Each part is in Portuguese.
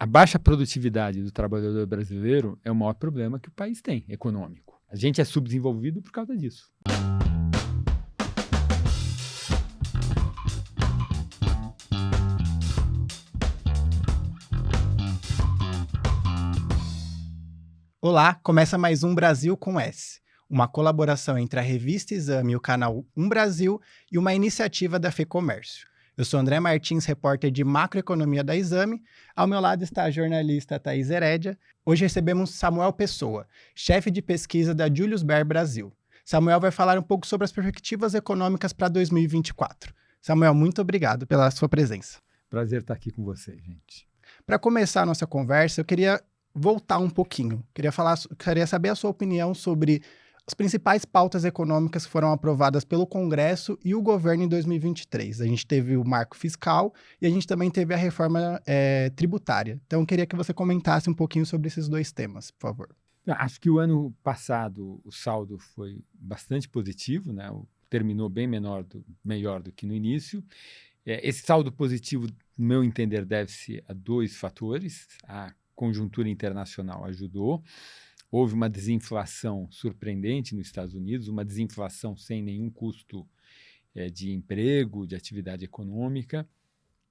a baixa produtividade do trabalhador brasileiro é o maior problema que o país tem, econômico. A gente é subdesenvolvido por causa disso. Olá, começa mais um Brasil com S, uma colaboração entre a revista Exame e o canal Brasil e uma iniciativa da FEComércio. Eu sou André Martins, repórter de macroeconomia da Exame. Ao meu lado está a jornalista Thaís Herédia. Hoje recebemos Samuel Pessoa, chefe de pesquisa da Julius Baer Brasil. Samuel vai falar um pouco sobre as perspectivas econômicas para 2024. Samuel, muito obrigado pela sua presença. Prazer estar aqui com você, gente. Para começar a nossa conversa, eu queria voltar um pouquinho. Queria saber a sua opinião sobre as principais pautas econômicas que foram aprovadas pelo Congresso e o governo em 2023. A gente teve o marco fiscal e a gente também teve a reforma tributária. Então, eu queria que você comentasse um pouquinho sobre esses dois temas, por favor. Acho que o ano passado o saldo foi bastante positivo, né? Terminou bem melhor do que no início. Esse saldo positivo, no meu entender, deve-se a dois fatores. A conjuntura internacional ajudou. Houve uma desinflação surpreendente nos Estados Unidos, uma desinflação sem nenhum custo de emprego, de atividade econômica.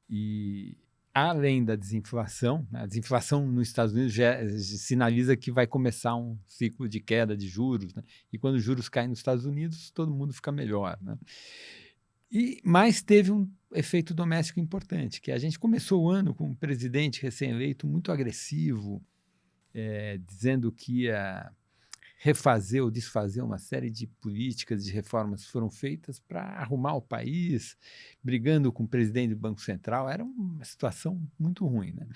E, além da desinflação, a desinflação nos Estados Unidos já sinaliza que vai começar um ciclo de queda de juros, né? E quando os juros caem nos Estados Unidos, todo mundo fica melhor, né? Mas teve um efeito doméstico importante, que a gente começou o ano com um presidente recém-eleito muito agressivo, dizendo que ia refazer ou desfazer uma série de políticas, de reformas que foram feitas para arrumar o país, brigando com o presidente do Banco Central. Era uma situação muito ruim, né?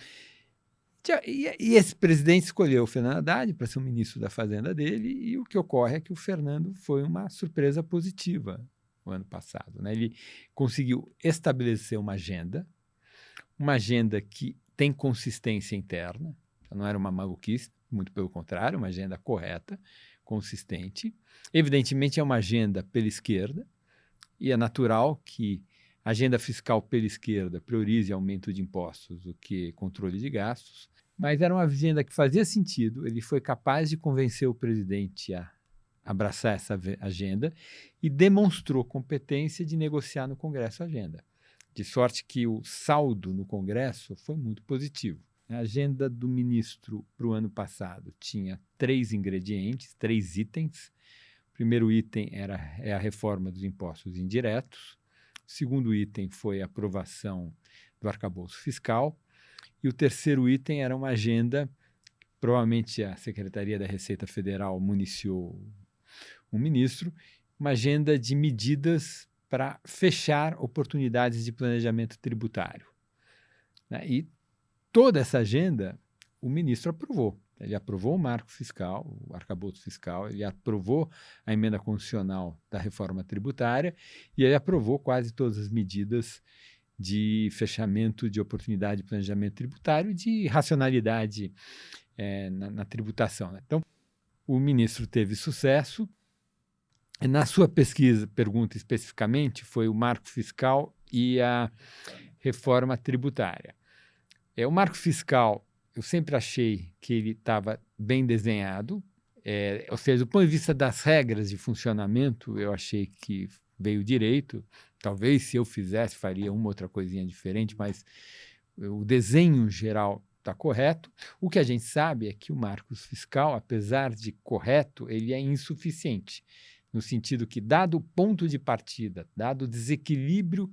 E esse presidente escolheu o Fernando Haddad para ser o ministro da Fazenda dele, e o que ocorre é que o Fernando foi uma surpresa positiva o ano passado, né? Ele conseguiu estabelecer uma agenda que tem consistência interna. Não era uma maluquice, muito pelo contrário, uma agenda correta, consistente. Evidentemente, é uma agenda pela esquerda, e é natural que a agenda fiscal pela esquerda priorize aumento de impostos do que controle de gastos, mas era uma agenda que fazia sentido. Ele foi capaz de convencer o presidente a abraçar essa agenda e demonstrou competência de negociar no Congresso a agenda, de sorte que o saldo no Congresso foi muito positivo. A agenda do ministro para o ano passado tinha 3 ingredientes, 3 itens. O primeiro item é a reforma dos impostos indiretos. O segundo item foi a aprovação do arcabouço fiscal. E o terceiro item era uma agenda, provavelmente a Secretaria da Receita Federal municiou o ministro, uma agenda de medidas para fechar oportunidades de planejamento tributário, né? E toda essa agenda o ministro aprovou. Ele aprovou o marco fiscal, o arcabouço fiscal, ele aprovou a emenda constitucional da reforma tributária e ele aprovou quase todas as medidas de fechamento de oportunidade de planejamento tributário e de racionalidade na tributação, né? Então, o ministro teve sucesso. Na sua pergunta especificamente, foi o marco fiscal e a reforma tributária. O marco fiscal, eu sempre achei que ele estava bem desenhado, ou seja, do ponto de vista das regras de funcionamento, eu achei que veio direito. Talvez, se eu fizesse, faria uma outra coisinha diferente, mas o desenho geral está correto. O que a gente sabe é que o marco fiscal, apesar de correto, ele é insuficiente, no sentido que, dado o ponto de partida, dado o desequilíbrio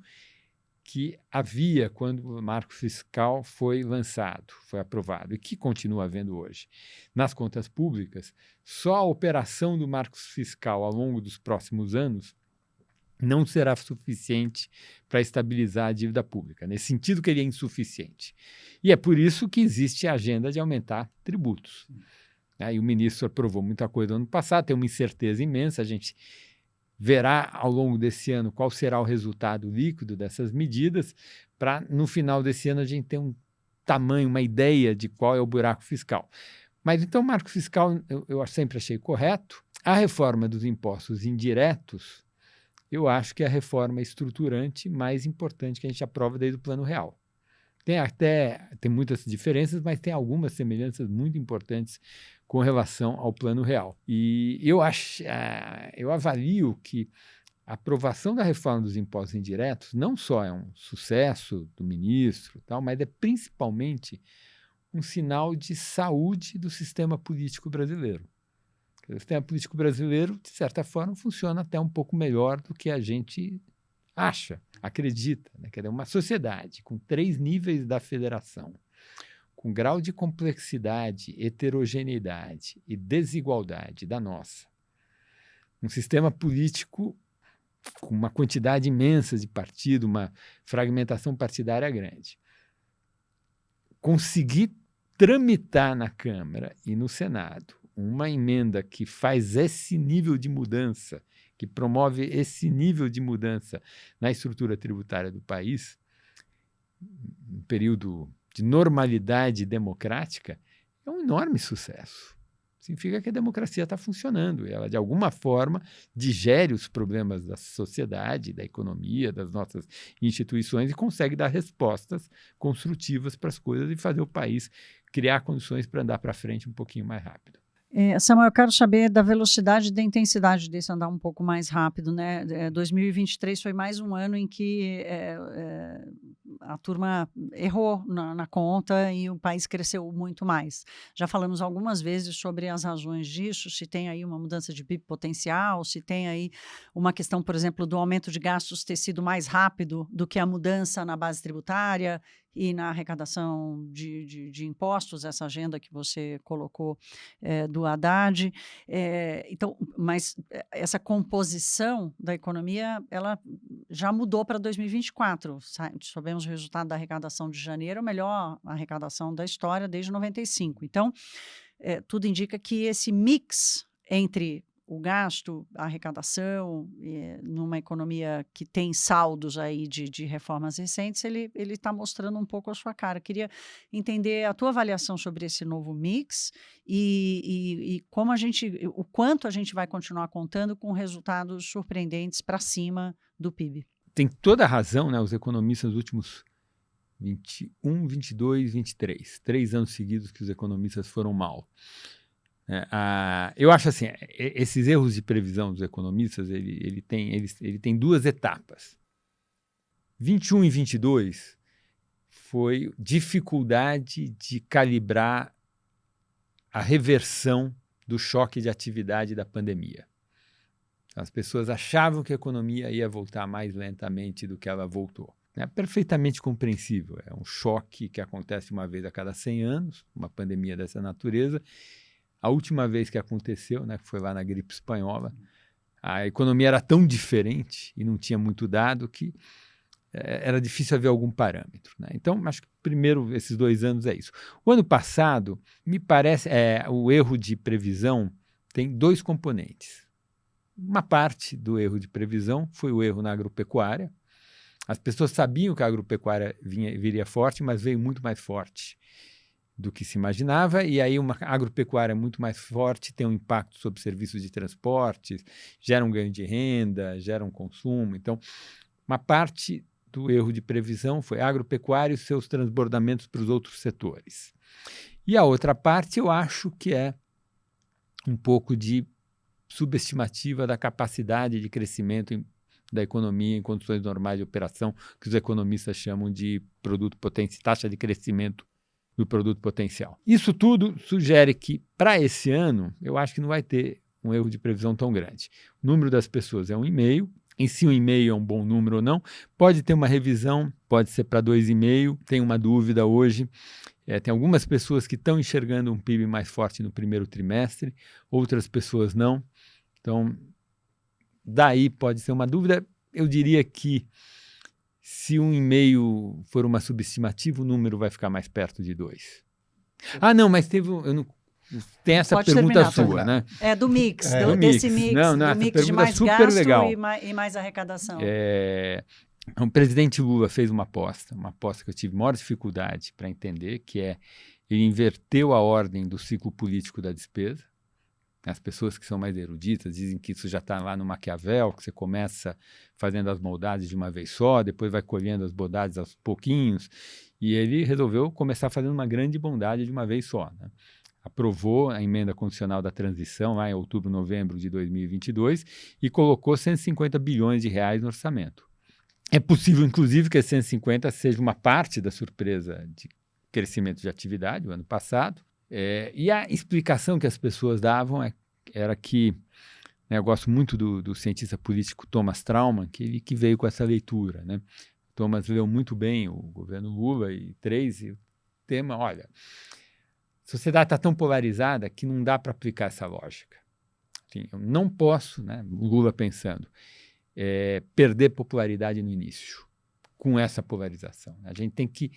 que havia quando o marco fiscal foi lançado, foi aprovado, e que continua havendo hoje, nas contas públicas, só a operação do marco fiscal ao longo dos próximos anos não será suficiente para estabilizar a dívida pública, nesse sentido que ele é insuficiente. E é por isso que existe a agenda de aumentar tributos. E o ministro aprovou muita coisa no ano passado, tem uma incerteza imensa, a gente verá ao longo desse ano qual será o resultado líquido dessas medidas, para no final desse ano a gente ter um tamanho, uma ideia de qual é o buraco fiscal. Mas então o marco fiscal eu sempre achei correto. A reforma dos impostos indiretos, eu acho que é a reforma estruturante mais importante que a gente aprova desde o Plano Real. Tem muitas diferenças, mas tem algumas semelhanças muito importantes com relação ao Plano Real. E eu avalio que a aprovação da reforma dos impostos indiretos não só é um sucesso do ministro, tal, mas é principalmente um sinal de saúde do sistema político brasileiro. O sistema político brasileiro, de certa forma, funciona até um pouco melhor do que a gente acha, acredita. Né? Quer dizer, uma sociedade com 3 níveis da federação, com grau de complexidade, heterogeneidade e desigualdade da nossa, um sistema político com uma quantidade imensa de partido, uma fragmentação partidária grande. Conseguir tramitar na Câmara e no Senado uma emenda que faz esse nível de mudança, que promove esse nível de mudança na estrutura tributária do país, um período de normalidade democrática, é um enorme sucesso. Significa que a democracia está funcionando. Ela, de alguma forma, digere os problemas da sociedade, da economia, das nossas instituições e consegue dar respostas construtivas para as coisas e fazer o país criar condições para andar para frente um pouquinho mais rápido. Samuel, eu quero saber da velocidade e da intensidade desse andar um pouco mais rápido, né? 2023 foi mais um ano em que a turma errou na conta e o país cresceu muito mais. Já falamos algumas vezes sobre as razões disso, se tem aí uma mudança de PIB potencial, se tem aí uma questão, por exemplo, do aumento de gastos ter sido mais rápido do que a mudança na base tributária e na arrecadação de impostos, essa agenda que você colocou do Haddad. Então, mas essa composição da economia, ela já mudou para 2024. Sabemos o resultado da arrecadação de janeiro, a melhor arrecadação da história desde 95. Então, tudo indica que esse mix entre o gasto, a arrecadação, numa economia que tem saldos aí de reformas recentes, ele está mostrando um pouco a sua cara. Queria entender a tua avaliação sobre esse novo mix e como o quanto a gente vai continuar contando com resultados surpreendentes para cima do PIB. Tem toda a razão, né? Os economistas nos últimos 21, 22, 23, 3 anos seguidos que os economistas foram mal. Eu acho assim, esses erros de previsão dos economistas, ele tem 2 etapas. 21 e 22 foi dificuldade de calibrar a reversão do choque de atividade da pandemia. As pessoas achavam que a economia ia voltar mais lentamente do que ela voltou. É perfeitamente compreensível. É um choque que acontece uma vez a cada 100 anos, uma pandemia dessa natureza. A última vez que aconteceu, né, que foi lá na gripe espanhola, a economia era tão diferente e não tinha muito dado que era difícil haver algum parâmetro. Né? Então, acho que primeiro, esses 2 anos é isso. O ano passado, me parece, o erro de previsão tem 2 componentes. Uma parte do erro de previsão foi o erro na agropecuária. As pessoas sabiam que a agropecuária viria forte, mas veio muito mais forte do que se imaginava, e aí uma agropecuária muito mais forte tem um impacto sobre serviços de transportes, gera um ganho de renda, gera um consumo. Então, uma parte do erro de previsão foi a agropecuária e os seus transbordamentos para os outros setores. E a outra parte, eu acho que é um pouco de subestimativa da capacidade de crescimento da economia em condições normais de operação, que os economistas chamam de taxa de crescimento do produto potencial. Isso tudo sugere que, para esse ano, eu acho que não vai ter um erro de previsão tão grande. O número das pessoas é 1,5. Em si, 1,5 é um bom número ou não. Pode ter uma revisão, pode ser para 2,5. Tem uma dúvida hoje. Tem algumas pessoas que estão enxergando um PIB mais forte no primeiro trimestre, outras pessoas não. Então, daí pode ser uma dúvida. Eu diria que se 1,5 for uma subestimativa, o número vai ficar mais perto de 2. Não, mas tem essa Pode pergunta terminar, sua, né? Do mix, Desse desse mix, do mix de mais super gasto legal. e mais arrecadação. O presidente Lula fez uma aposta que eu tive maior dificuldade para entender, que ele inverteu a ordem do ciclo político da despesa. As pessoas que são mais eruditas dizem que isso já está lá no Maquiavel, que você começa fazendo as maldades de uma vez só, depois vai colhendo as bondades aos pouquinhos, E ele resolveu começar fazendo uma grande bondade de uma vez só, né? Aprovou a emenda condicional da transição lá em outubro, novembro de 2022 e colocou 150 bilhões de reais no orçamento. É possível, inclusive, que esses 150 seja uma parte da surpresa de crescimento de atividade o ano passado. E a explicação que as pessoas davam era que, né, eu gosto muito do cientista político Thomas Trauman, que veio com essa leitura, né? Thomas leu muito bem o governo Lula e o tema, olha, a sociedade está tão polarizada que não dá para aplicar essa lógica. Assim, eu não posso, né, o Lula pensando, perder popularidade no início com essa polarização. A gente tem que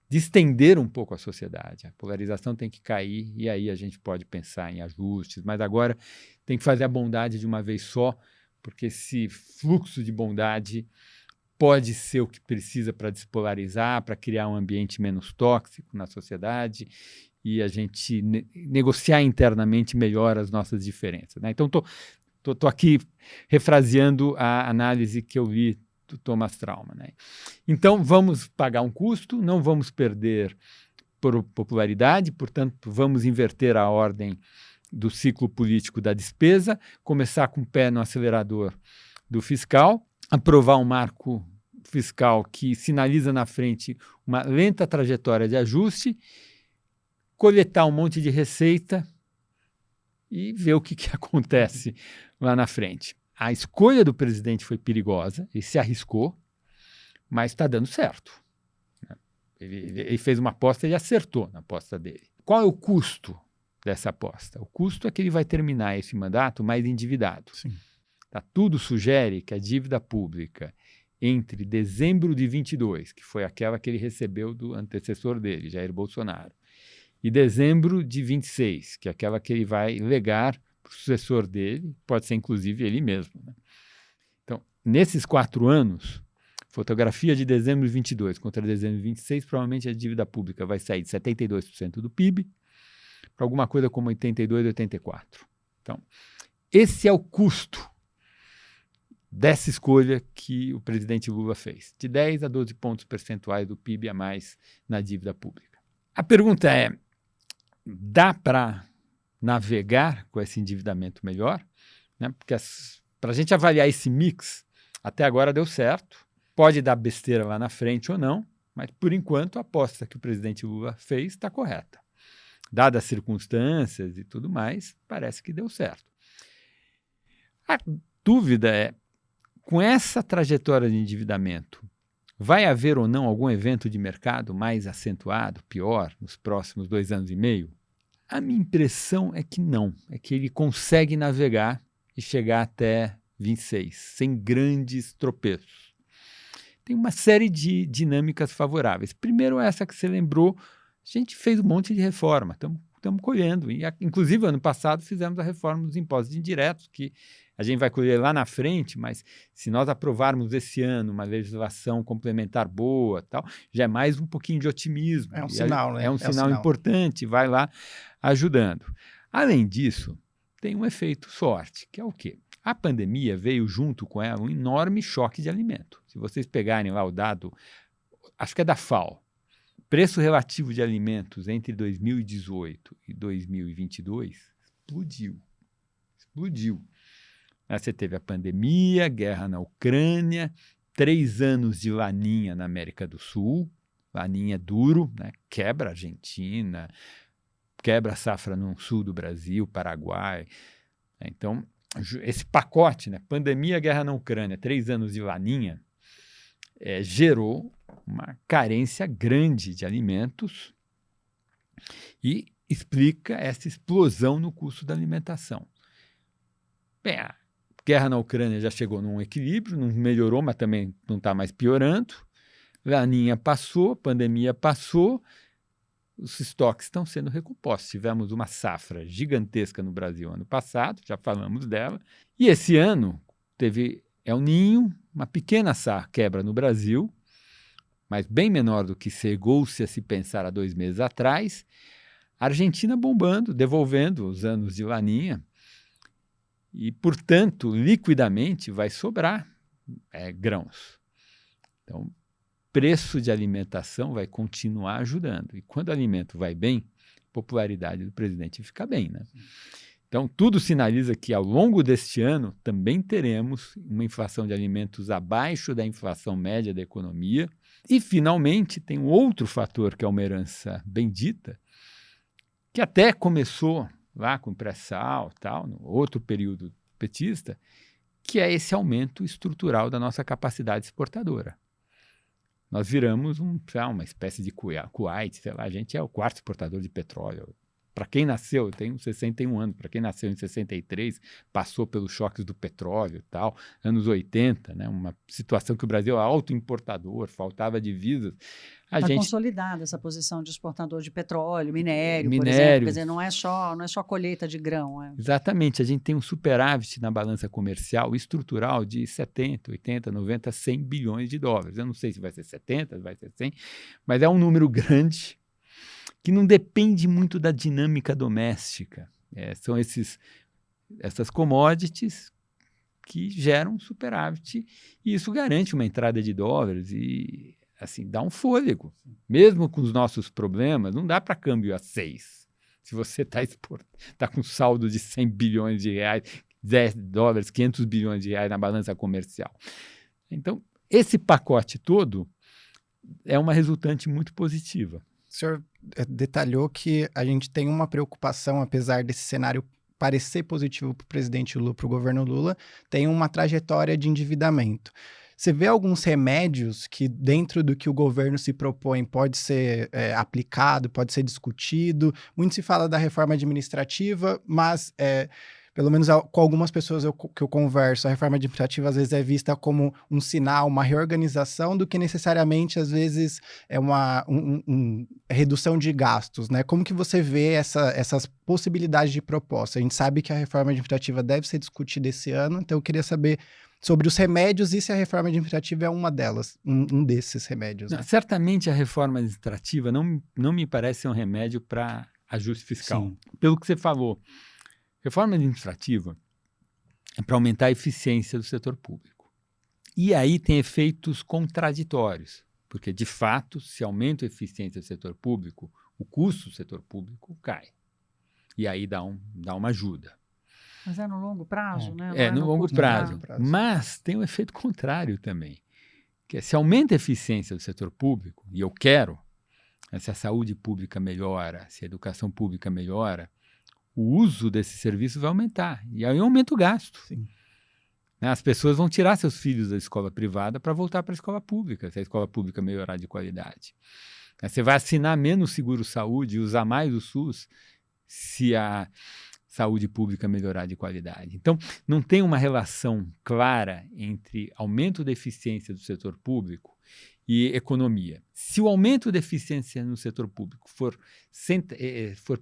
distender um pouco a sociedade. A polarização tem que cair e aí a gente pode pensar em ajustes, mas agora tem que fazer a bondade de uma vez só, porque esse fluxo de bondade pode ser o que precisa para despolarizar, para criar um ambiente menos tóxico na sociedade e a gente negociar internamente melhor as nossas diferenças, né? Então, estou aqui refraseando a análise que eu li do Thomas Trauman, né? Então, vamos pagar um custo, não vamos perder por popularidade, portanto, vamos inverter a ordem do ciclo político da despesa, começar com o pé no acelerador do fiscal, aprovar um marco fiscal que sinaliza na frente uma lenta trajetória de ajuste, coletar um monte de receita e ver o que acontece lá na frente. A escolha do presidente foi perigosa, ele se arriscou, mas está dando certo. Ele fez uma aposta e acertou na aposta dele. Qual é o custo dessa aposta? O custo é que ele vai terminar esse mandato mais endividado. Sim. Tudo sugere que a dívida pública entre dezembro de 22, que foi aquela que ele recebeu do antecessor dele, Jair Bolsonaro, e dezembro de 26, que é aquela que ele vai legar para o sucessor dele, pode ser inclusive ele mesmo, né? Então, nesses 4 anos, fotografia de dezembro de 22 contra dezembro de 26, provavelmente a dívida pública vai sair de 72% do PIB para alguma coisa como 82, 84%. Então, esse é o custo dessa escolha que o presidente Lula fez, de 10 a 12 pontos percentuais do PIB a mais na dívida pública. A pergunta é, dá para navegar com esse endividamento melhor? Né? Porque para a gente avaliar esse mix, até agora deu certo, pode dar besteira lá na frente ou não, mas por enquanto a aposta que o presidente Lula fez está correta. Dadas as circunstâncias e tudo mais, parece que deu certo. A dúvida é, com essa trajetória de endividamento, vai haver ou não algum evento de mercado mais acentuado, pior, nos próximos 2 anos e meio? A minha impressão é que não, é que ele consegue navegar e chegar até 26, sem grandes tropeços. Tem uma série de dinâmicas favoráveis. Primeiro, essa que você lembrou, a gente fez um monte de reforma, estamos colhendo. E, inclusive, ano passado, fizemos a reforma dos impostos indiretos, que a gente vai colher lá na frente, mas se nós aprovarmos esse ano uma legislação complementar boa, tal, já é mais um pouquinho de otimismo. É um sinal, né? É um sinal importante, vai lá ajudando. Além disso, tem um efeito sorte, que é o quê? A pandemia veio junto com ela um enorme choque de alimento. Se vocês pegarem lá o dado, acho que é da FAO, preço relativo de alimentos entre 2018 e 2022 explodiu. Você teve a pandemia, guerra na Ucrânia, 3 anos de laninha na América do Sul, laninha duro, né? Quebra a Argentina, quebra a safra no sul do Brasil, Paraguai. Então, esse pacote, né? Pandemia, guerra na Ucrânia, 3 anos de laninha, gerou uma carência grande de alimentos e explica essa explosão no custo da alimentação. Bem, a guerra na Ucrânia já chegou num equilíbrio, não melhorou, mas também não está mais piorando. Laninha passou, pandemia passou, os estoques estão sendo recompostos. Tivemos uma safra gigantesca no Brasil ano passado, já falamos dela, e esse ano teve El Niño, uma pequena quebra no Brasil, mas bem menor do que chegou-se a se pensar há 2 meses atrás. A Argentina bombando, devolvendo os anos de laninha, e, portanto, liquidamente vai sobrar grãos. Então, preço de alimentação vai continuar ajudando. E quando o alimento vai bem, a popularidade do presidente fica bem, né? Então, tudo sinaliza que ao longo deste ano também teremos uma inflação de alimentos abaixo da inflação média da economia. E, finalmente, tem um outro fator que é uma herança bendita, que até começou lá com o pré-sal, tal, no outro período petista, que é esse aumento estrutural da nossa capacidade exportadora. Nós viramos uma espécie de Kuwait, sei lá, a gente é o quarto exportador de petróleo. Para quem nasceu, eu tenho 61 anos, para quem nasceu em 63, passou pelos choques do petróleo e tal, anos 80, né, uma situação que o Brasil é autoimportador, faltava divisas. Está consolidada essa posição de exportador de petróleo, minério, por exemplo. Quer dizer, não é só colheita de grão. Exatamente, a gente tem um superávit na balança comercial estrutural de 70, 80, 90, 100 bilhões de dólares. Eu não sei se vai ser 70, vai ser 100, mas é um número grande, que não depende muito da dinâmica doméstica. São essas commodities que geram superávit e isso garante uma entrada de dólares e, assim, dá um fôlego. Mesmo com os nossos problemas, não dá para câmbio a 6. Se você tá com saldo de 100 bilhões de reais, 10 dólares, 500 bilhões de reais na balança comercial. Então, esse pacote todo é uma resultante muito positiva. O senhor detalhou que a gente tem uma preocupação, apesar desse cenário parecer positivo para o presidente Lula, para o governo Lula, tem uma trajetória de endividamento. Você vê alguns remédios que, dentro do que o governo se propõe, pode ser aplicado, pode ser discutido? Muito se fala da reforma administrativa, mas pelo menos com algumas pessoas que eu converso, a reforma administrativa às vezes é vista como um sinal, uma reorganização, do que necessariamente, às vezes, é uma redução de gastos, né? Como que você vê essas possibilidades de proposta? A gente sabe que a reforma administrativa deve ser discutida esse ano, então eu queria saber sobre os remédios e se a reforma administrativa é uma delas, um desses remédios. Não, né? certamente a reforma administrativa não me parece um remédio para ajuste fiscal. Sim. Pelo que você falou, reforma administrativa é para aumentar a eficiência do setor público. E aí tem efeitos contraditórios, porque, de fato, se aumenta a eficiência do setor público, o custo do setor público cai. E aí dá uma ajuda. Mas é no longo prazo, né? É no longo prazo. Mas tem um efeito contrário também, que é, se aumenta a eficiência do setor público, e eu quero, se a saúde pública melhora, se a educação pública melhora, o uso desse serviço vai aumentar. E aí aumenta o gasto. Sim. As pessoas vão tirar seus filhos da escola privada para voltar para a escola pública, se a escola pública melhorar de qualidade. Você vai assinar menos seguro-saúde e usar mais o SUS se a saúde pública melhorar de qualidade. Então, não tem uma relação clara entre aumento da eficiência do setor público e economia. Se o aumento da eficiência no setor público for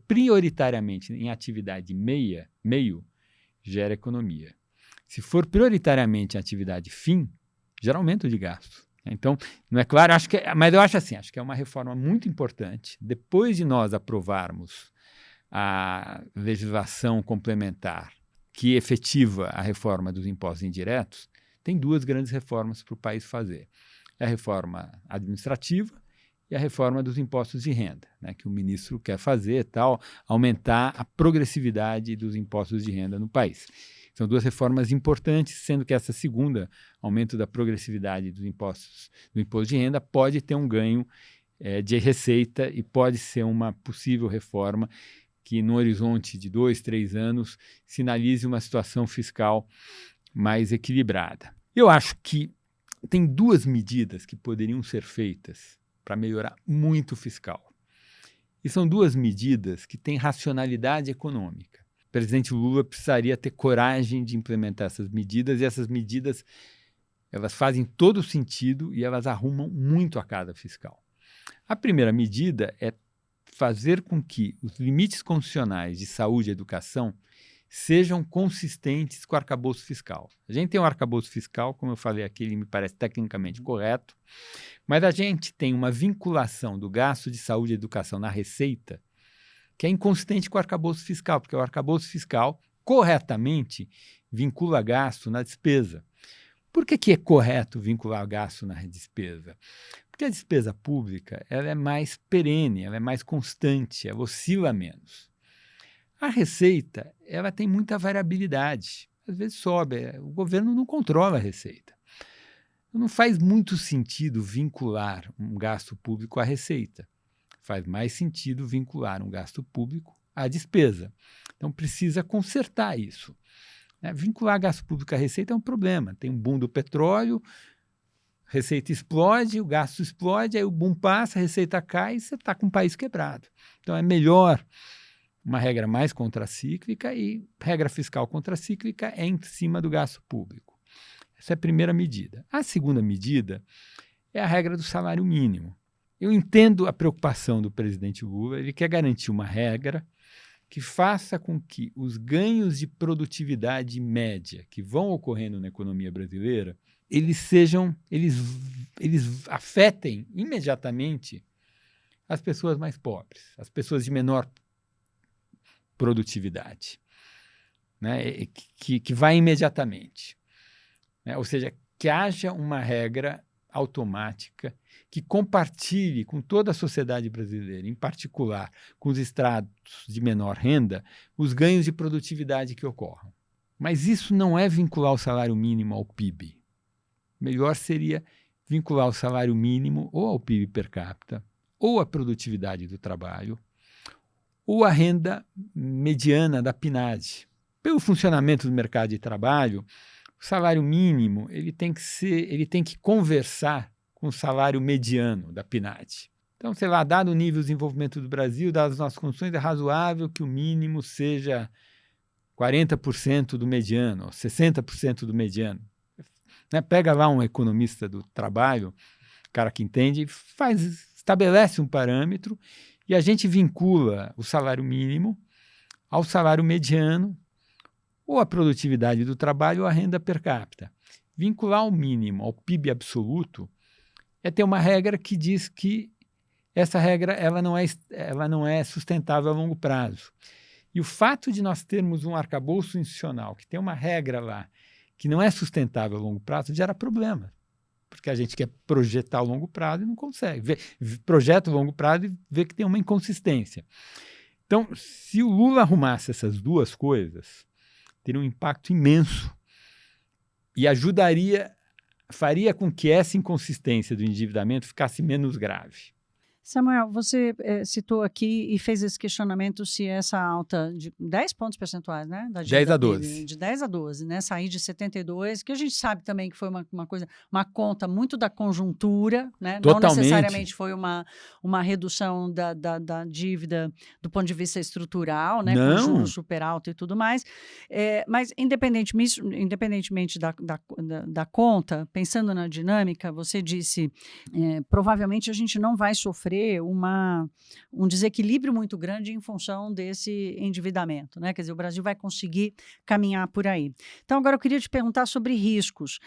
prioritariamente em atividade meio, gera economia. Se for prioritariamente em atividade fim, gera aumento de gastos. Então, não é claro, mas eu acho que é uma reforma muito importante. Depois de nós aprovarmos a legislação complementar que efetiva a reforma dos impostos indiretos, tem duas grandes reformas para o país fazer. É a reforma administrativa e a reforma dos impostos de renda, né, que o ministro quer fazer, aumentar a progressividade dos impostos de renda no país. São duas reformas importantes, sendo que essa segunda, aumento da progressividade do imposto de renda, pode ter um ganho de receita e pode ser uma possível reforma que, no horizonte de 2, 3 anos, sinalize uma situação fiscal mais equilibrada. Eu acho que tem duas medidas que poderiam ser feitas para melhorar muito o fiscal. E são duas medidas que têm racionalidade econômica. O presidente Lula precisaria ter coragem de implementar essas medidas, e essas medidas elas fazem todo sentido e elas arrumam muito a casa fiscal. A primeira medida é fazer com que os limites constitucionais de saúde e educação sejam consistentes com o arcabouço fiscal. A gente tem um arcabouço fiscal, como eu falei aqui, ele me parece tecnicamente correto, mas a gente tem uma vinculação do gasto de saúde e educação na receita que é inconsistente com o arcabouço fiscal, porque o arcabouço fiscal, corretamente, vincula gasto na despesa. Por que é correto vincular o gasto na despesa? Porque a despesa pública ela é mais perene, ela é mais constante, ela oscila menos. A receita ela tem muita variabilidade. Às vezes sobe, o governo não controla a receita. Não faz muito sentido vincular um gasto público à receita. Faz mais sentido vincular um gasto público à despesa. Então, precisa consertar isso. Vincular gasto público à receita é um problema. Tem um boom do petróleo, receita explode, o gasto explode, aí o boom passa, a receita cai e você está com o país quebrado. Então, é melhor uma regra mais contracíclica e regra fiscal contracíclica é em cima do gasto público. Essa é a primeira medida. A segunda medida é a regra do salário mínimo. Eu entendo a preocupação do presidente Lula, ele quer garantir uma regra que faça com que os ganhos de produtividade média que vão ocorrendo na economia brasileira, eles afetem imediatamente as pessoas mais pobres, as pessoas de menor produtividade, né? que vai imediatamente. Né? Ou seja, que haja uma regra automática que compartilhe com toda a sociedade brasileira, em particular com os estratos de menor renda, os ganhos de produtividade que ocorram. Mas isso não é vincular o salário mínimo ao PIB. Melhor seria vincular o salário mínimo ou ao PIB per capita, ou à produtividade do trabalho, ou à renda mediana da PNAD. Pelo funcionamento do mercado de trabalho, o salário mínimo ele tem que conversar com o salário mediano da PNAD. Então, sei lá, dado o nível de desenvolvimento do Brasil, dadas as nossas condições, é razoável que o mínimo seja 40% do mediano, ou 60% do mediano. Né? Pega lá um economista do trabalho, cara que entende, estabelece um parâmetro e a gente vincula o salário mínimo ao salário mediano, ou a produtividade do trabalho ou a renda per capita. Vincular o mínimo ao PIB absoluto é ter uma regra que diz que essa regra ela não é sustentável a longo prazo. E o fato de nós termos um arcabouço institucional que tem uma regra lá que não é sustentável a longo prazo gera problema, porque a gente quer projetar a longo prazo e não consegue. Projeta a longo prazo e vê que tem uma inconsistência. Então, se o Lula arrumasse essas duas coisas, teria um impacto imenso e faria com que essa inconsistência do endividamento ficasse menos grave. Samuel, você citou aqui e fez esse questionamento se essa alta de 10 pontos percentuais, né? Da 10 a 12. PIB, de 10 a 12, né? Sair de 72, que a gente sabe também que foi uma conta muito da conjuntura, né? Totalmente. Não necessariamente foi uma redução da dívida do ponto de vista estrutural, né? Não. Com juros super alto e tudo mais. Mas, independentemente da conta, pensando na dinâmica, você disse, provavelmente a gente não vai sofrer um desequilíbrio muito grande em função desse endividamento, né? Quer dizer, o Brasil vai conseguir caminhar por aí. Então, agora eu queria te perguntar sobre riscos.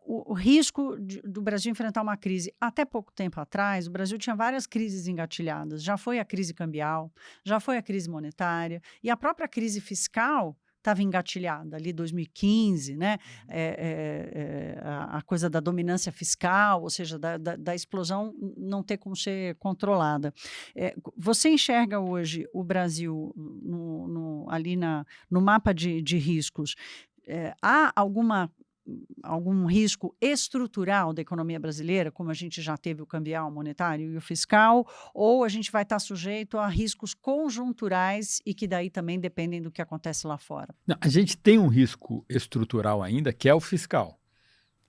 O risco do Brasil enfrentar uma crise. Até pouco tempo atrás, o Brasil tinha várias crises engatilhadas. Já foi a crise cambial, já foi a crise monetária e a própria crise fiscal estava engatilhada ali 2015, né? A coisa da dominância fiscal, ou seja, da explosão não ter como ser controlada. Você enxerga hoje o Brasil ali no mapa de riscos? Há algum risco estrutural da economia brasileira, como a gente já teve o cambial, o monetário e o fiscal, ou a gente vai estar sujeito a riscos conjunturais e que daí também dependem do que acontece lá fora? Não, a gente tem um risco estrutural ainda, que é o fiscal.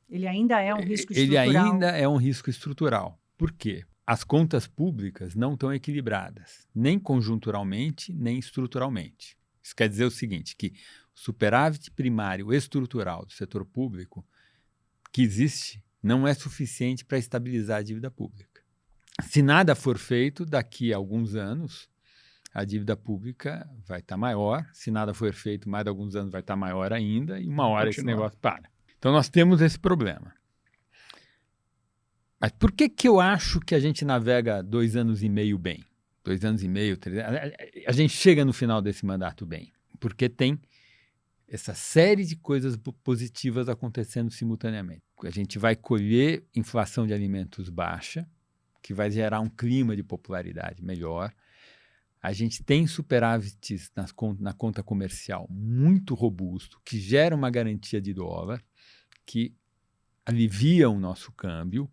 Ele ainda é um risco Ele estrutural? ainda é um risco estrutural. Por quê? As contas públicas não estão equilibradas, nem conjunturalmente, nem estruturalmente. Isso quer dizer o seguinte, que o superávit primário estrutural do setor público que existe não é suficiente para estabilizar a dívida pública. Se nada for feito, daqui a alguns anos, a dívida pública vai estar maior. Se nada for feito, mais de alguns anos vai estar maior ainda e uma hora esse negócio para. Então, nós temos esse problema. Mas por que eu acho que a gente navega 2 anos e meio bem? 2 anos e meio, 3 anos, a gente chega no final desse mandato bem, porque tem essa série de coisas positivas acontecendo simultaneamente. A gente vai colher inflação de alimentos baixa, que vai gerar um clima de popularidade melhor. A gente tem superávites na conta comercial muito robusto, que gera uma garantia de dólar, que alivia o nosso câmbio.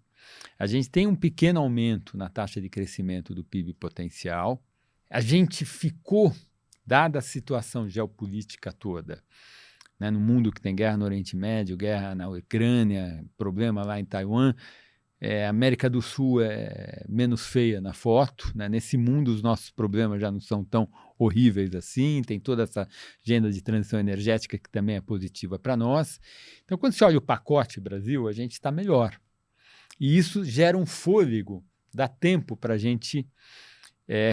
A gente tem um pequeno aumento na taxa de crescimento do PIB potencial. A gente ficou, dada a situação geopolítica toda, né, no mundo que tem guerra no Oriente Médio, guerra na Ucrânia, problema lá em Taiwan, a América do Sul é menos feia na foto, né? Nesse mundo os nossos problemas já não são tão horríveis assim, tem toda essa agenda de transição energética que também é positiva para nós. Então, quando você olha o pacote Brasil, a gente está melhor. E isso gera um fôlego, dá tempo para a gente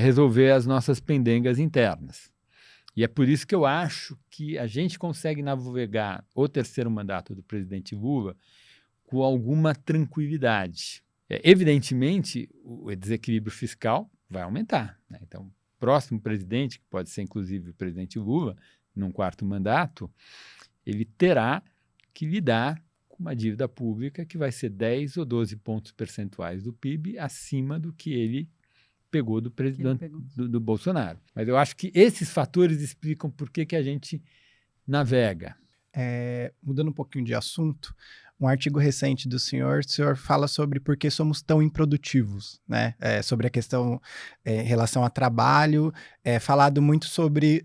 resolver as nossas pendengas internas. E é por isso que eu acho que a gente consegue navegar o terceiro mandato do presidente Lula com alguma tranquilidade. Evidentemente, o desequilíbrio fiscal vai aumentar, né? Então, o próximo presidente, que pode ser inclusive o presidente Lula, num quarto mandato, ele terá que lidar com uma dívida pública que vai ser 10 ou 12 pontos percentuais do PIB acima do que ele pegou do presidente do Bolsonaro. Mas eu acho que esses fatores explicam por que a gente navega. Mudando um pouquinho de assunto, um artigo recente do senhor, o senhor fala sobre por que somos tão improdutivos, né? Sobre a questão em relação a trabalho, falado muito sobre...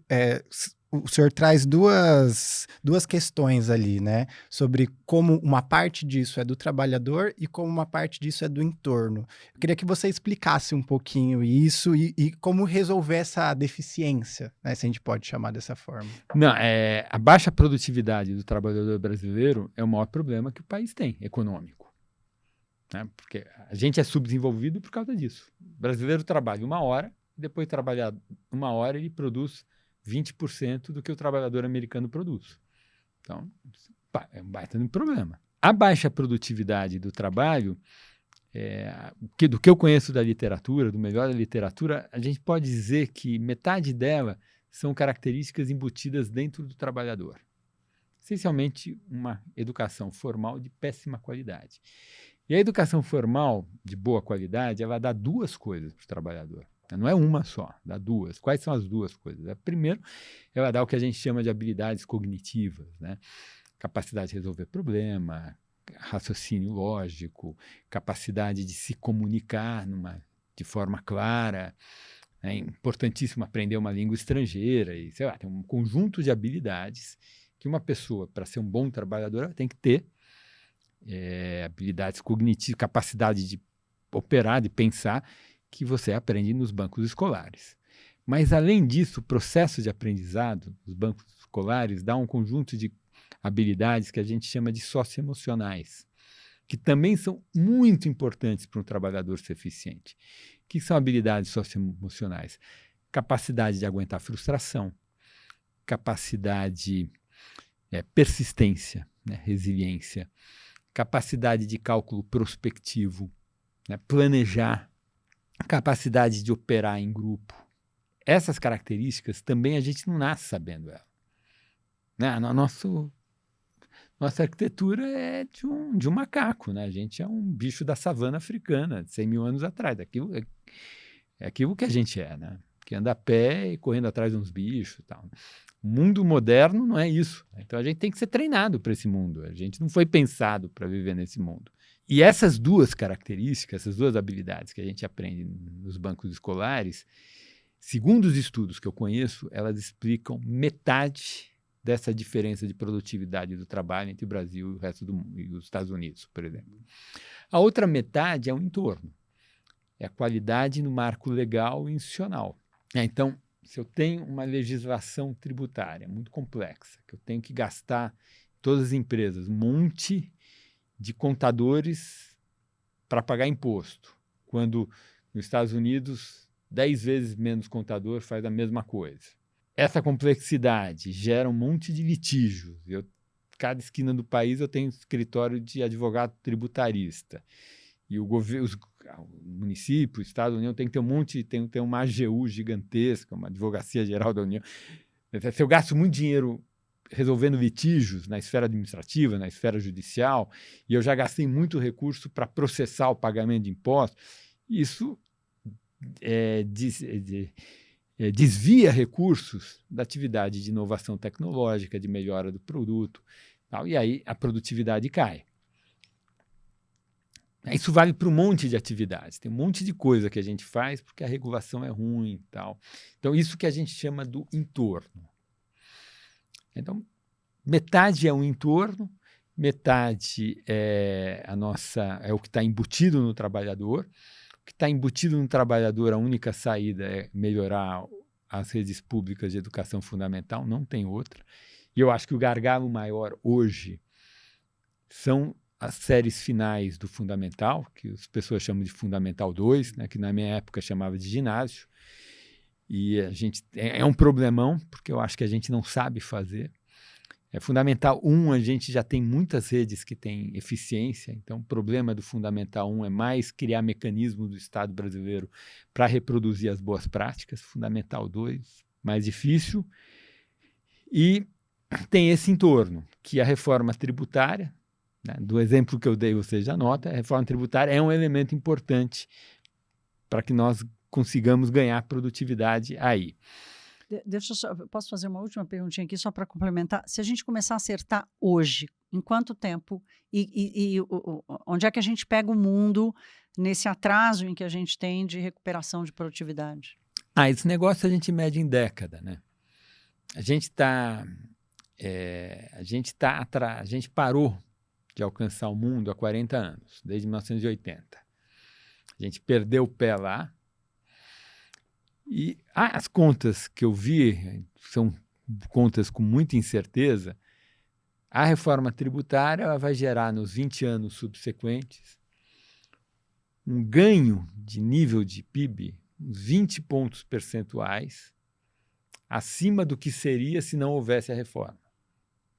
o senhor traz duas questões ali, né? Sobre como uma parte disso é do trabalhador e como uma parte disso é do entorno. Eu queria que você explicasse um pouquinho isso e como resolver essa deficiência, né? Se a gente pode chamar dessa forma. Não, a baixa produtividade do trabalhador brasileiro é o maior problema que o país tem, econômico. Né? Porque a gente é subdesenvolvido por causa disso. O brasileiro trabalha 1 hora, e depois de trabalhar 1 hora, ele produz 20% do que o trabalhador americano produz. Então, é um baita de um problema. A baixa produtividade do trabalho, do que eu conheço da literatura, do melhor da literatura, a gente pode dizer que metade dela são características embutidas dentro do trabalhador. Essencialmente, uma educação formal de péssima qualidade. E a educação formal de boa qualidade, ela dá 2 coisas para o trabalhador. Não é uma só, dá 2. Quais são as 2 coisas? Primeiro, ela dá o que a gente chama de habilidades cognitivas, né? Capacidade de resolver problema, raciocínio lógico, capacidade de se comunicar de forma clara. É importantíssimo aprender uma língua estrangeira e, sei lá, tem um conjunto de habilidades que uma pessoa, para ser um bom trabalhador, ela tem que ter. Habilidades cognitivas, capacidade de operar, de pensar, que você aprende nos bancos escolares. Mas, além disso, o processo de aprendizado dos bancos escolares dá um conjunto de habilidades que a gente chama de socioemocionais, que também são muito importantes para um trabalhador ser eficiente. O que são habilidades socioemocionais? Capacidade de aguentar frustração, capacidade, persistência, né, resiliência, capacidade de cálculo prospectivo, né, planejar, capacidade de operar em grupo. Essas características também a gente não nasce sabendo ela. Né? Nossa arquitetura é de um macaco, né? A gente é um bicho da savana africana, de 100 mil anos atrás. É aquilo que a gente é, né? Que anda a pé e correndo atrás de uns bichos e tal. O mundo moderno não é isso. Então a gente tem que ser treinado para esse mundo. A gente não foi pensado para viver nesse mundo. E essas 2 características, essas 2 habilidades que a gente aprende nos bancos escolares, segundo os estudos que eu conheço, elas explicam metade dessa diferença de produtividade do trabalho entre o Brasil e o resto do mundo, e os Estados Unidos, por exemplo. A outra metade é o entorno. É a qualidade no marco legal e institucional. Então, se eu tenho uma legislação tributária muito complexa, que eu tenho que gastar em todas as empresas um monte de contadores para pagar imposto, quando nos Estados Unidos 10 vezes menos contador faz a mesma coisa. Essa complexidade gera um monte de litígios. Cada esquina do país eu tenho um escritório de advogado tributarista. E o município, o Estado, a União tem que ter uma AGU gigantesca, uma Advocacia Geral da União. Se eu gasto muito dinheiro resolvendo litígios na esfera administrativa, na esfera judicial, e eu já gastei muito recurso para processar o pagamento de impostos. Isso desvia recursos da atividade de inovação tecnológica, de melhora do produto, tal, e aí a produtividade cai. Isso vale para um monte de atividades. Tem um monte de coisa que a gente faz porque a regulação é ruim e tal. Então, isso que a gente chama do entorno. Então, metade é um entorno, metade é o que está embutido no trabalhador. O que está embutido no trabalhador, a única saída é melhorar as redes públicas de educação fundamental, não tem outra. E eu acho que o gargalo maior hoje são as séries finais do Fundamental, que as pessoas chamam de Fundamental 2, né, que na minha época chamava de ginásio. E a gente é um problemão, porque eu acho que a gente não sabe fazer. Fundamental 1, a gente já tem muitas redes que têm eficiência, então o problema do Fundamental 1 é mais criar mecanismos do Estado brasileiro para reproduzir as boas práticas. Fundamental 2, mais difícil. E tem esse entorno, que a reforma tributária, né, do exemplo que eu dei, você já nota, a reforma tributária é um elemento importante para que nós consigamos ganhar produtividade aí. Posso fazer uma última perguntinha aqui só para complementar? Se a gente começar a acertar hoje, em quanto tempo e onde é que a gente pega o mundo nesse atraso em que a gente tem de recuperação de produtividade? Esse negócio a gente mede em década, né? A gente parou de alcançar o mundo há 40 anos, desde 1980. A gente perdeu o pé lá. E as contas que eu vi são contas com muita incerteza. A reforma tributária ela vai gerar nos 20 anos subsequentes um ganho de nível de PIB, uns 20 pontos percentuais, acima do que seria se não houvesse a reforma.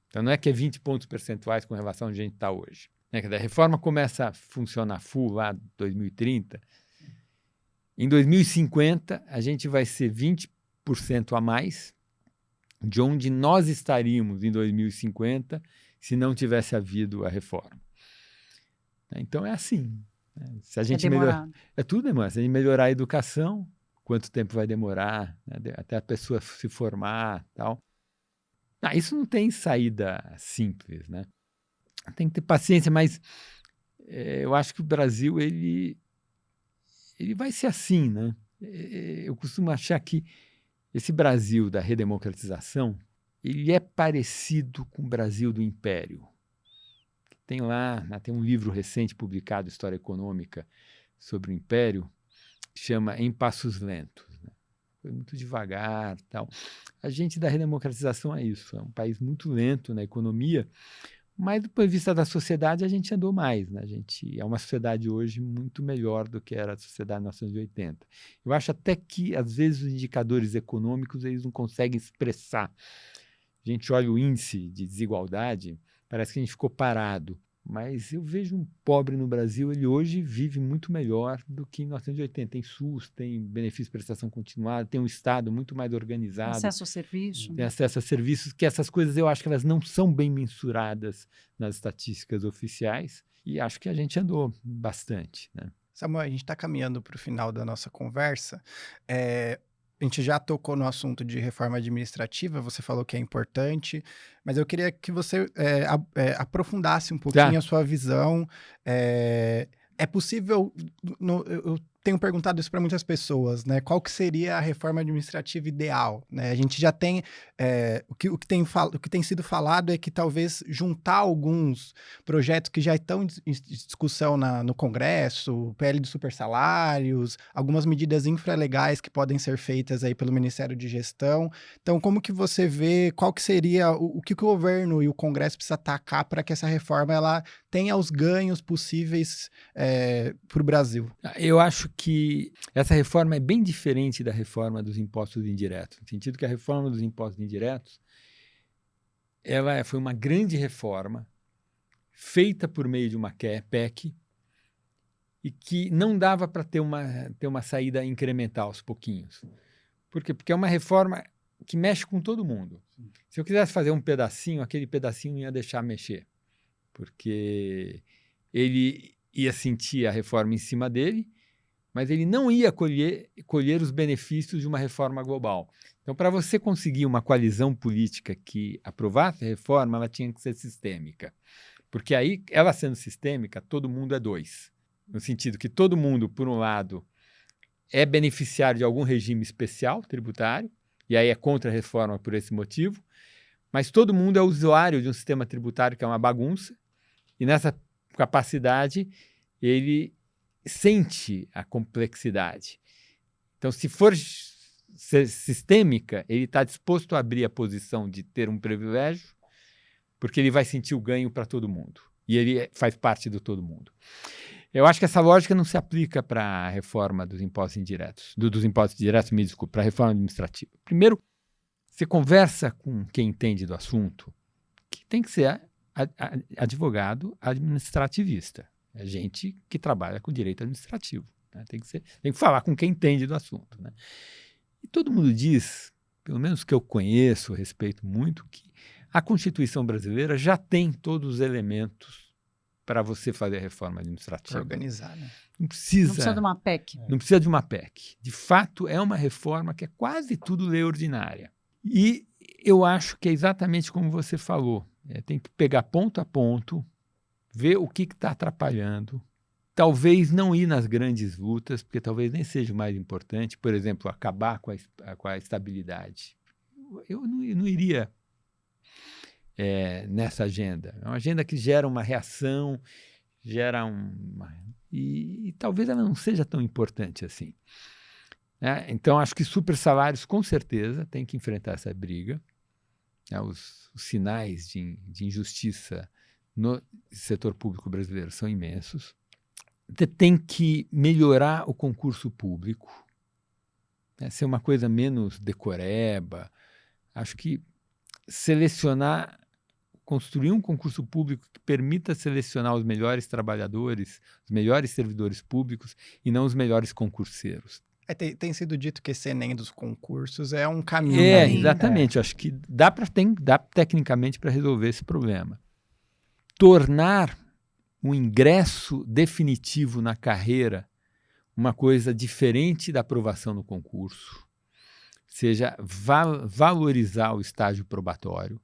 Então, não é que é 20 pontos percentuais com relação a onde a gente está hoje. A reforma começa a funcionar full lá em 2030. Em 2050, a gente vai ser 20% a mais de onde nós estaríamos em 2050 se não tivesse havido a reforma. Então, é assim. Se a gente tudo demora. Se a gente melhorar a educação, quanto tempo vai demorar, né, até a pessoa se formar e tal. Isso não tem saída simples, né? Tem que ter paciência, mas eu acho que o Brasil ele vai ser assim, né? Eu costumo achar que esse Brasil da redemocratização ele é parecido com o Brasil do Império. Tem lá, tem um livro recente publicado, História Econômica, sobre o Império, que chama Em Passos Lentos. Foi muito devagar, tal. A gente da redemocratização é isso, é um país muito lento na economia, mas do ponto de vista da sociedade a gente andou mais, né? A gente é uma sociedade hoje muito melhor do que era a sociedade em 1980. Eu acho até que às vezes os indicadores econômicos eles não conseguem expressar. A gente olha o índice de desigualdade, parece que a gente ficou parado. Mas eu vejo um pobre no Brasil, ele hoje vive muito melhor do que em 1980. Tem SUS, tem benefício de prestação continuada, tem um Estado muito mais organizado. Acesso a serviço. Tem acesso a serviços, que essas coisas eu acho que elas não são bem mensuradas nas estatísticas oficiais. E acho que a gente andou bastante, né? Samuel, a gente está caminhando para o final da nossa conversa. A gente já tocou no assunto de reforma administrativa, você falou que é importante, mas eu queria que você aprofundasse um pouquinho a sua visão. É possível, eu tenho perguntado isso para muitas pessoas, né? Qual que seria a reforma administrativa ideal, né? A gente já tem, o que tem sido falado é que talvez juntar alguns projetos que já estão em discussão no Congresso, o PL de supersalários, algumas medidas infralegais que podem ser feitas aí pelo Ministério de Gestão. Então, como que você vê, qual que seria, o que o governo e o Congresso precisa atacar para que essa reforma ela tenha os ganhos possíveis para o Brasil? Eu acho que essa reforma é bem diferente da reforma dos impostos indiretos, no sentido que a reforma dos impostos indiretos ela foi uma grande reforma feita por meio de uma PEC e que não dava para ter uma saída incremental aos pouquinhos. Por quê? Porque é uma reforma que mexe com todo mundo. Se eu quisesse fazer um pedacinho, aquele pedacinho não ia deixar mexer, porque ele ia sentir a reforma em cima dele, mas ele não ia colher os benefícios de uma reforma global. Então, para você conseguir uma coalizão política que aprovasse a reforma, ela tinha que ser sistêmica. Porque aí, ela sendo sistêmica, todo mundo é dois. No sentido que todo mundo, por um lado, é beneficiário de algum regime especial tributário, e aí é contra a reforma por esse motivo, mas todo mundo é usuário de um sistema tributário que é uma bagunça, e nessa capacidade ele sente a complexidade. Então, se for sistêmica, ele está disposto a abrir a posição de ter um privilégio, porque ele vai sentir o ganho para todo mundo. E ele faz parte do todo mundo. Eu acho que essa lógica não se aplica para a reforma dos impostos indiretos. Dos impostos diretos, me desculpe, para a reforma administrativa. Primeiro, você conversa com quem entende do assunto, que tem que ser advogado administrativista. É gente que trabalha com direito administrativo. Né? Tem que falar com quem entende do assunto. Né? E todo mundo diz, pelo menos que eu conheço, respeito muito, que a Constituição brasileira já tem todos os elementos para você fazer a reforma administrativa. Organizar, né? Não precisa de uma PEC. Não precisa de uma PEC. De fato, é uma reforma que é quase tudo lei ordinária. E eu acho que é exatamente como você falou. Tem que pegar ponto a ponto, ver o que está atrapalhando, talvez não ir nas grandes lutas, porque talvez nem seja o mais importante, por exemplo, acabar com a estabilidade. Eu não iria nessa agenda. É uma agenda que gera uma reação, e talvez ela não seja tão importante assim. Né? Então, acho que super salários, com certeza, tem que enfrentar essa briga. Né? Os sinais de injustiça no setor público brasileiro são imensos. Tem que melhorar o concurso público, né? Ser uma coisa menos decoreba. Acho que construir um concurso público que permita selecionar os melhores trabalhadores, os melhores servidores públicos e não os melhores concurseiros. Tem sido dito que esse Enem dos concursos é um caminho. Exatamente. Acho que dá tecnicamente para resolver esse problema. Tornar o ingresso definitivo na carreira uma coisa diferente da aprovação no concurso, seja valorizar o estágio probatório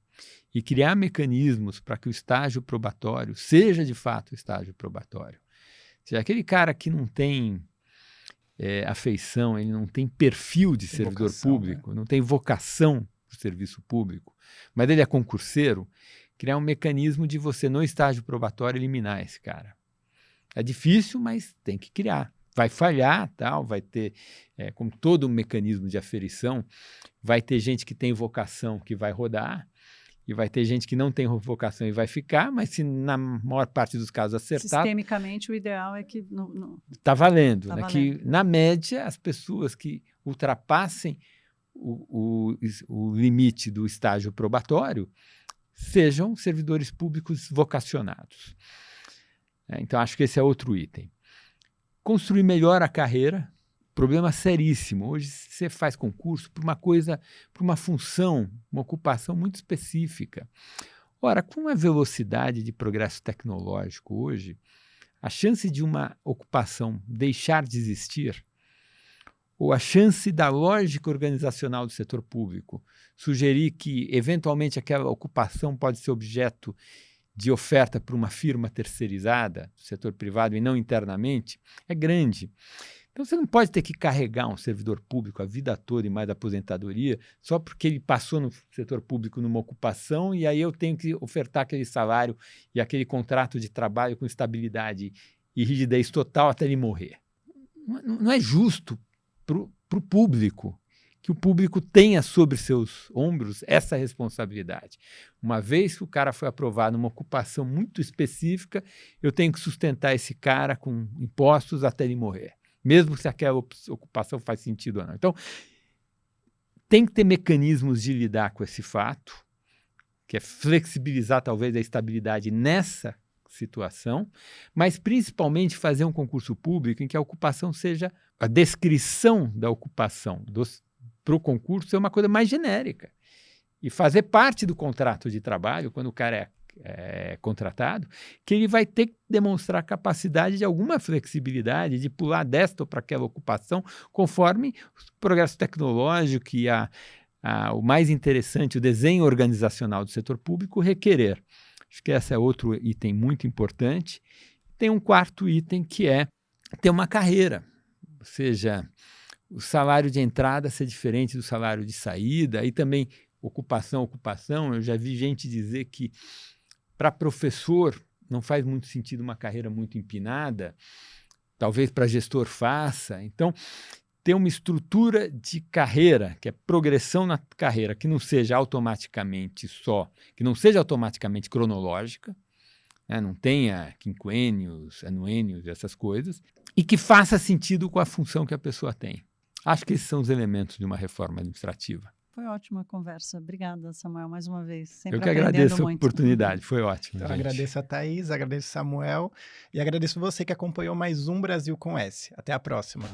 e criar mecanismos para que o estágio probatório seja de fato o estágio probatório. Seja, aquele cara que não tem afeição, ele não tem perfil de servidor público, não tem vocação para o serviço público, mas ele é concurseiro, criar um mecanismo de você, no estágio probatório, eliminar esse cara. É difícil, mas tem que criar. Vai falhar, tal, vai ter, como todo mecanismo de aferição, vai ter gente que tem vocação que vai rodar, e vai ter gente que não tem vocação e vai ficar, mas se na maior parte dos casos acertar... Sistemicamente, o ideal é que... Está valendo, né? Que, na média, as pessoas que ultrapassem o limite do estágio probatório sejam servidores públicos vocacionados. Então, acho que esse é outro item. Construir melhor a carreira, problema seríssimo. Hoje você faz concurso por uma função, uma ocupação muito específica. Ora, com a velocidade de progresso tecnológico hoje, a chance de uma ocupação deixar de existir, ou a chance da lógica organizacional do setor público sugerir que, eventualmente, aquela ocupação pode ser objeto de oferta por uma firma terceirizada, do setor privado e não internamente, é grande. Então, você não pode ter que carregar um servidor público a vida toda e mais da aposentadoria só porque ele passou no setor público numa ocupação e aí eu tenho que ofertar aquele salário e aquele contrato de trabalho com estabilidade e rigidez total até ele morrer. Não é justo para o público, que o público tenha sobre seus ombros essa responsabilidade. Uma vez que o cara foi aprovado numa ocupação muito específica, eu tenho que sustentar esse cara com impostos até ele morrer, mesmo se aquela ocupação faz sentido ou não. Então, tem que ter mecanismos de lidar com esse fato, que é flexibilizar talvez a estabilidade nessa situação, mas principalmente fazer um concurso público em que a ocupação seja, a descrição da ocupação para o concurso é uma coisa mais genérica. e fazer parte do contrato de trabalho, quando o cara é contratado, que ele vai ter que demonstrar capacidade de alguma flexibilidade, de pular desta ou para aquela ocupação, conforme o progresso tecnológico e o mais interessante, o desenho organizacional do setor público requerer. Acho que esse é outro item muito importante. Tem um quarto item que é ter uma carreira, ou seja, o salário de entrada ser diferente do salário de saída, e também ocupação. Eu já vi gente dizer que para professor não faz muito sentido uma carreira muito empinada, talvez para gestor faça. Então, ter uma estrutura de carreira, que é progressão na carreira, que não seja automaticamente cronológica, né? Não tenha quinquênios, anuênios, essas coisas, e que faça sentido com a função que a pessoa tem. Acho que esses são os elementos de uma reforma administrativa. Foi ótima a conversa. Obrigada, Samuel, mais uma vez. Sempre Eu que aprendendo agradeço a muito. oportunidade, foi ótimo. Então, gente. agradeço a Thaís, agradeço o Samuel e agradeço você que acompanhou mais um Brasil com S. Até a próxima.